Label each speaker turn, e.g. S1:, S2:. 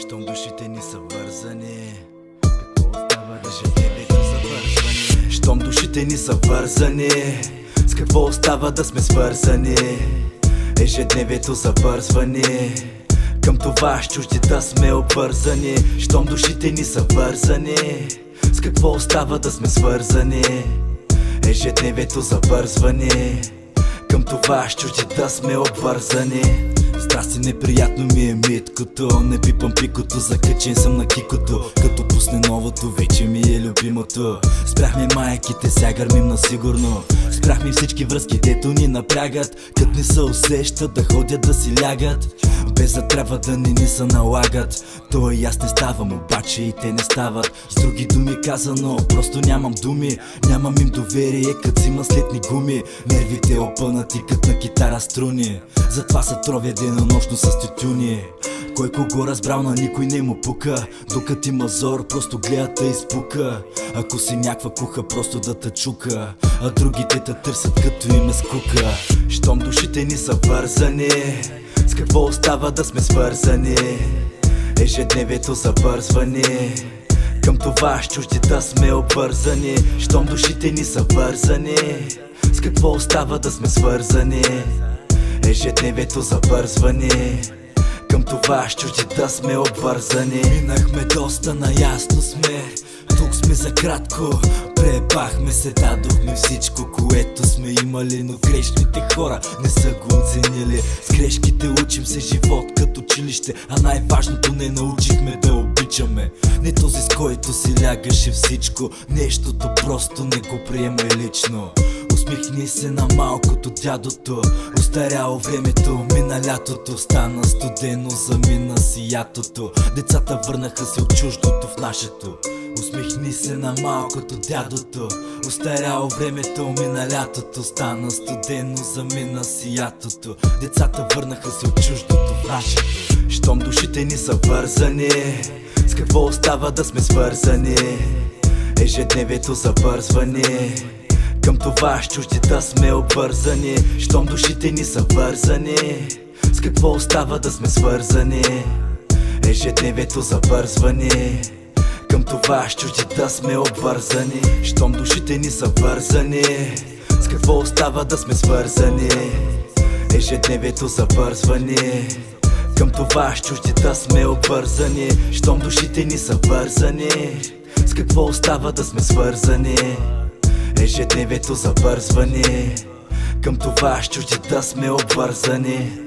S1: Щом душите ни са вързани, какво остава да ежедневието завързвани? Щом душите ни са вързани, с какво остава да сме свързани? Ежедневието забързвани, към това с чуждите сме обвързани. Щом душите ни са вързани, с какво остава да сме свързани? Ежедневието забързвани, към това с чуждите сме обвързани. Здрасти, неприятно ми е миткото, не пипам пикото, закачен съм на кикото. Като пусне новото, вече ми е любимото. Спряхме майките, сега гърмим на сигурно. Спряхме всички връзки, дето ни напрягат, кът не се усещат да ходят да си лягат, без да трябва да ни се налагат. То и аз не ставам, обаче и те не стават. С други думи казано, просто нямам думи. Нямам им доверие, кът си маслетни гуми. Нервите опънати кът на китара струни, затова се тровя денонощно с тютюни. Кой кого разбрал, на никой не му пука. Докато има зор, просто гледа те изпука. Ако си някаква куха, просто да те чука, а другите те търсят като им е скука. Щом душите ни са вързани, с какво остава да сме свързани? Ежедневието забързвани, към това с чуждите сме обвързани. Щом душите ни са вързани, с какво остава да сме свързани? Ежедневието забързвани, към това с чуждите сме обвързани. Минахме доста, наясно сме, тук сме за кратко. Пребахме се, дадохме всичко, което сме имали, но грешните хора не са го оценили. С грешките учим се, живот като училище, а най-важното не научихме да обичаме. Не този, с който си лягаше всичко, нещото просто не го приемай лично. Усмихни се на малкото дядото, остаряло времето, мина лятото, стана студено, замина си ятото. Децата върнаха се от чуждото в нашето. Усмихни се на малкото дядото, остаряло времето, мина лятото, стана студено, замина си ятото. Децата върнаха се от чуждото в нашето. Щом душите ни са вързани, с какво остава да сме свързани? Ежедневието забързвани, към това с чуждите сме обвързани. Щом душите ни са вързани, с какво остава да сме свързани? Ежедневието забързвани, към това с чуждите сме обвързани. Щом душите ни са вързани, с какво остава да сме свързани? Ежедневието забързвани, към това с чуждите сме обвързани. Щом душите ни са вързани, с какво остава да сме свързани? Ежедневието забързвани, към това с чуждите сме обвързани.